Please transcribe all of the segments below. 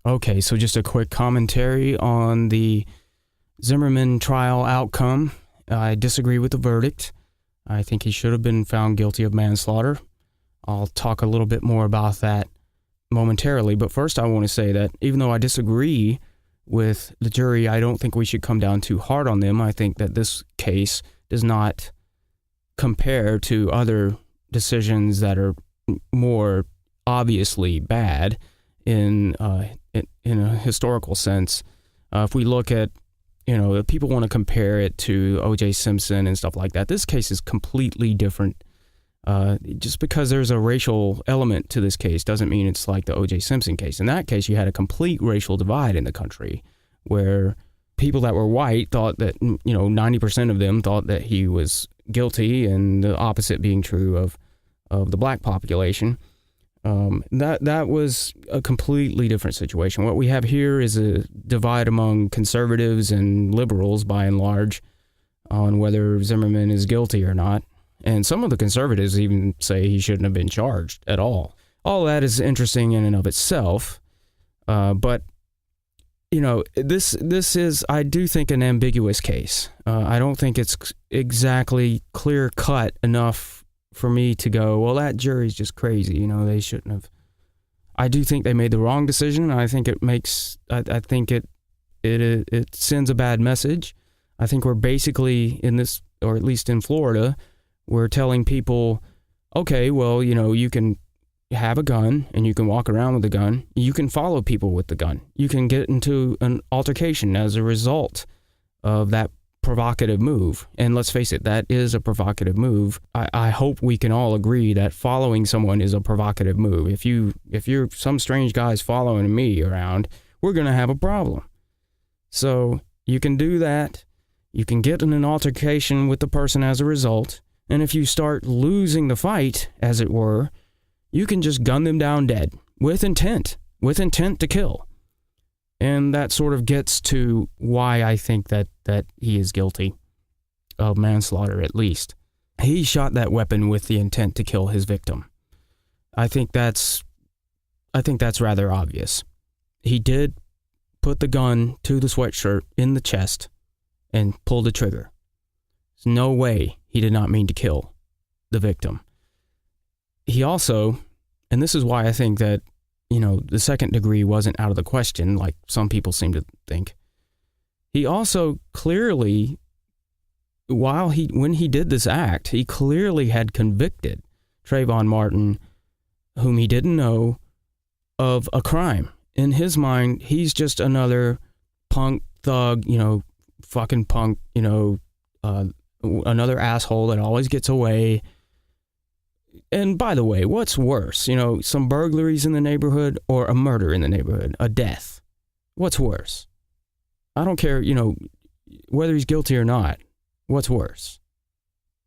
Okay, so just a quick commentary on the Zimmerman trial outcome. I disagree with the verdict. I think he should have been found guilty of manslaughter. I'll talk a little bit more about that momentarily, but first I want to say that even though I disagree with the jury, I don't think we should come down too hard on them. I think that this case does not compare to other decisions that are more obviously bad in a historical sense. If we look at, if people want to compare it to O.J. Simpson and stuff like that, this case is completely different. Just because there's a racial element to this case doesn't mean it's like the O.J. Simpson case. In that case, you had a complete racial divide in the country where people that were white thought that, 90% of them thought that he was guilty, and the opposite being true of the black population. That was a completely different situation. What we have here is a divide among conservatives and liberals, by and large, on whether Zimmerman is guilty or not. And some of the conservatives even say he shouldn't have been charged at all. All that is interesting in and of itself. But, this is, I do think, an ambiguous case. I don't think it's exactly clear-cut enough for me to go, well, that jury's just crazy. They shouldn't have. I do think they made the wrong decision. I think it makes, I think it sends a bad message. I think we're basically in this, or at least in Florida, we're telling people, okay, well, you can have a gun and you can walk around with a gun. You can follow people with the gun. You can get into an altercation as a result of that provocative move. And let's face it, that is a provocative move. I hope we can all agree that following someone is a provocative move. If you're some strange guy's following me around, we're going to have a problem. So you can do that. You can get in an altercation with the person as a result. And if you start losing the fight, as it were, you can just gun them down dead with intent to kill. And that sort of gets to why I think that he is guilty of manslaughter, at least. He shot that weapon with the intent to kill his victim. I think that's rather obvious. He did put the gun to the sweatshirt in the chest and pull the trigger. There's no way he did not mean to kill the victim. He also, and this is why I think that, the second degree wasn't out of the question, like some people seem to think. He also clearly, when he did this act, he clearly had convicted Trayvon Martin, whom he didn't know, of a crime. In his mind, he's just another punk thug, fucking punk, another asshole that always gets away. And by the way, what's worse, some burglaries in the neighborhood or a murder in the neighborhood, a death? What's worse? I don't care, whether he's guilty or not. What's worse?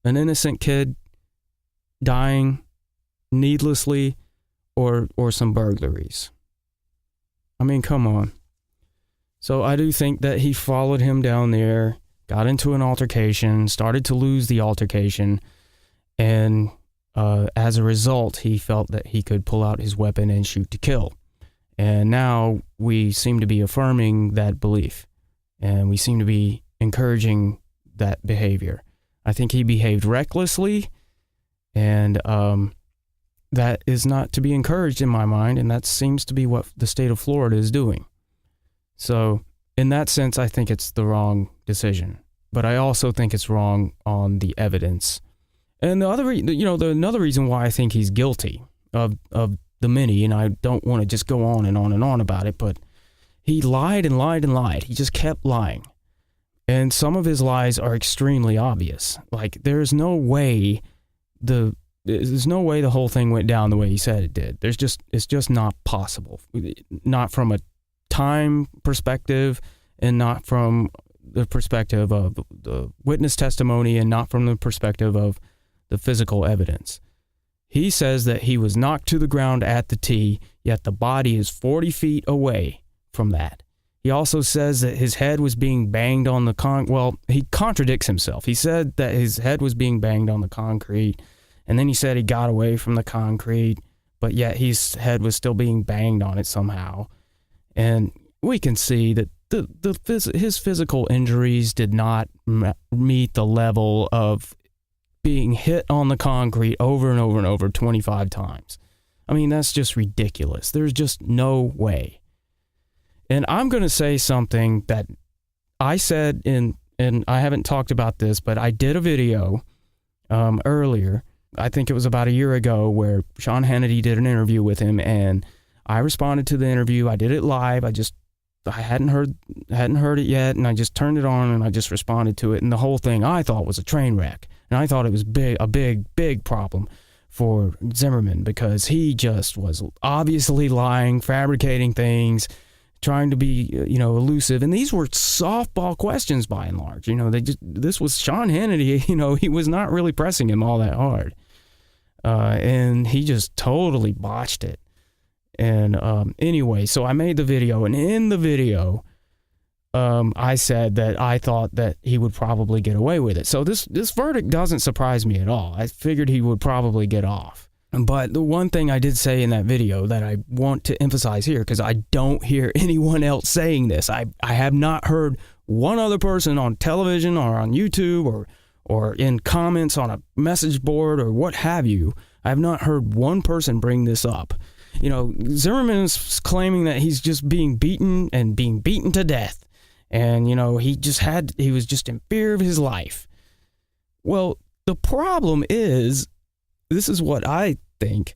An innocent kid dying needlessly or some burglaries? I mean, come on. So I do think that he followed him down there, got into an altercation, started to lose the altercation, and as a result, he felt that he could pull out his weapon and shoot to kill. And now we seem to be affirming that belief, and we seem to be encouraging that behavior. I think he behaved recklessly, and that is not to be encouraged in my mind, and that seems to be what the state of Florida is doing. So in that sense, I think it's the wrong decision. But I also think it's wrong on the evidence. And another reason why I think he's guilty of the many, and I don't want to just go on and on and on about it, but he lied and lied and lied. He just kept lying. And some of his lies are extremely obvious. Like, there's no way the whole thing went down the way he said it did. It's just not possible. Not from a time perspective, and not from the perspective of the witness testimony, and not from the perspective of the physical evidence. He says that he was knocked to the ground at the tee, yet the body is 40 feet away from that. He also says that his head was being banged on the he contradicts himself. He said that his head was being banged on the concrete, and then he said he got away from the concrete, but yet his head was still being banged on it somehow. And we can see that his physical injuries did not meet the level of being hit on the concrete over and over and over 25 times. I mean, that's just ridiculous. There's just no way. And I'm going to say something that I said and I haven't talked about this, but I did a video earlier. I think it was about a year ago, where Sean Hannity did an interview with him, and I responded to the interview. I did it live. I hadn't heard it yet, and I just turned it on and I just responded to it. And the whole thing I thought was a train wreck, and I thought it was a big problem for Zimmerman, because he just was obviously lying, fabricating things, trying to be, elusive. And these were softball questions by and large. This was Sean Hannity. He was not really pressing him all that hard. And he just totally botched it. And anyway, so I made the video, and in the video, I said that I thought that he would probably get away with it. So this verdict doesn't surprise me at all. I figured he would probably get off. But the one thing I did say in that video that I want to emphasize here, because I don't hear anyone else saying this. I have not heard one other person on television or on YouTube or in comments on a message board or what have you. I have not heard one person bring this up. Zimmerman is claiming that he's just being beaten to death. And, he was just in fear of his life. Well, the problem is, this is what I think,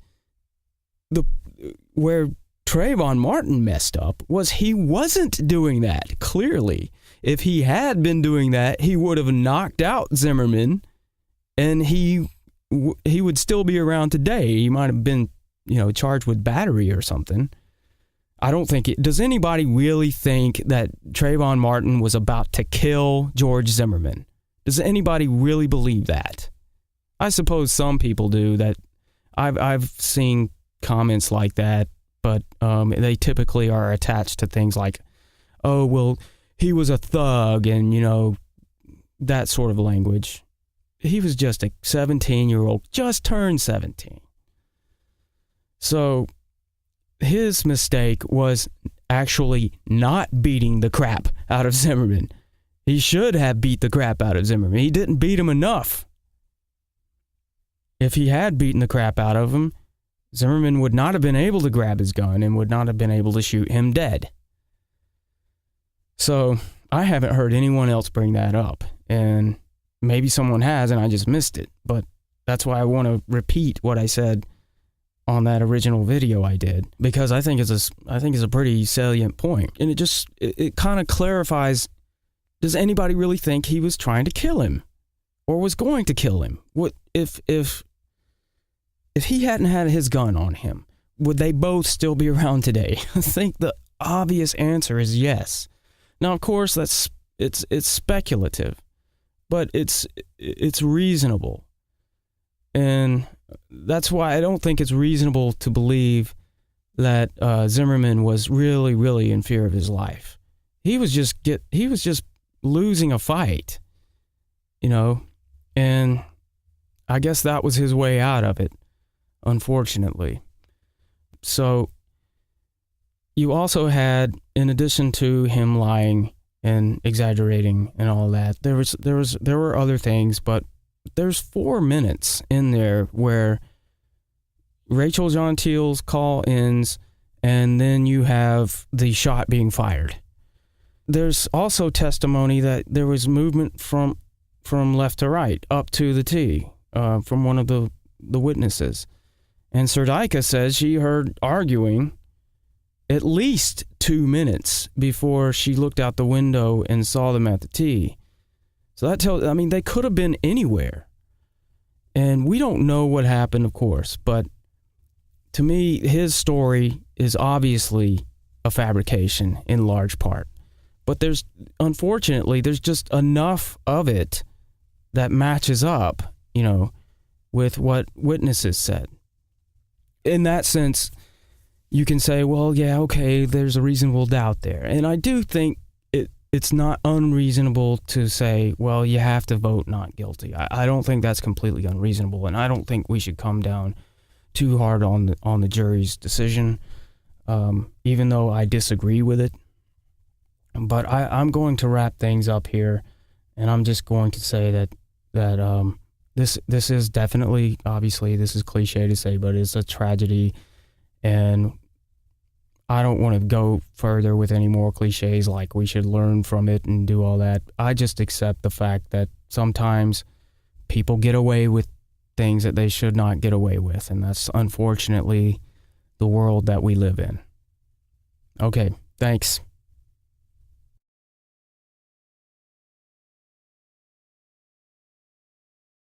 where Trayvon Martin messed up was he wasn't doing that, clearly. If he had been doing that, he would have knocked out Zimmerman, and he would still be around today. He might have been, charged with battery or something. I don't think does anybody really think that Trayvon Martin was about to kill George Zimmerman? Does anybody really believe that? I suppose some people do. That I've seen comments like that, but they typically are attached to things like, oh, well, he was a thug, and, that sort of language. He was just a 17-year-old, just turned 17. So his mistake was actually not beating the crap out of Zimmerman. He should have beat the crap out of Zimmerman. He didn't beat him enough. If he had beaten the crap out of him, Zimmerman would not have been able to grab his gun and would not have been able to shoot him dead. So I haven't heard anyone else bring that up. And maybe someone has and I just missed it. But that's why I want to repeat what I said on that original video I did, because I think it's a pretty salient point. And it kind of clarifies, does anybody really think he was trying to kill him or was going to kill him? What if he hadn't had his gun on him, would they both still be around today? I think the obvious answer is yes. Now, of course, it's speculative, but it's reasonable. And that's why I don't think it's reasonable to believe that Zimmerman was really, really in fear of his life. He was just losing a fight, and I guess that was his way out of it, unfortunately. So you also had, in addition to him lying and exaggerating and all that, there were other things, but there's 4 minutes in there where Rachel Gentile's call ends, and then you have the shot being fired. There's also testimony that there was movement from left to right, up to the T, from one of the witnesses. And Serdica says she heard arguing at least 2 minutes before she looked out the window and saw them at the T. So that they could have been anywhere. And we don't know what happened, of course, but to me, his story is obviously a fabrication in large part. But unfortunately, there's just enough of it that matches up, with what witnesses said. In that sense, you can say, well, yeah, okay, there's a reasonable doubt there. And I do think it's not unreasonable to say, well, you have to vote not guilty. I don't think that's completely unreasonable, and I don't think we should come down too hard on the jury's decision. even though I disagree with it. But I'm going to wrap things up here, and I'm just going to say that this is definitely, obviously, this is cliche to say, but it's a tragedy, and I don't want to go further with any more cliches like we should learn from it and do all that. I just accept the fact that sometimes people get away with things that they should not get away with, and that's unfortunately the world that we live in. Okay, thanks.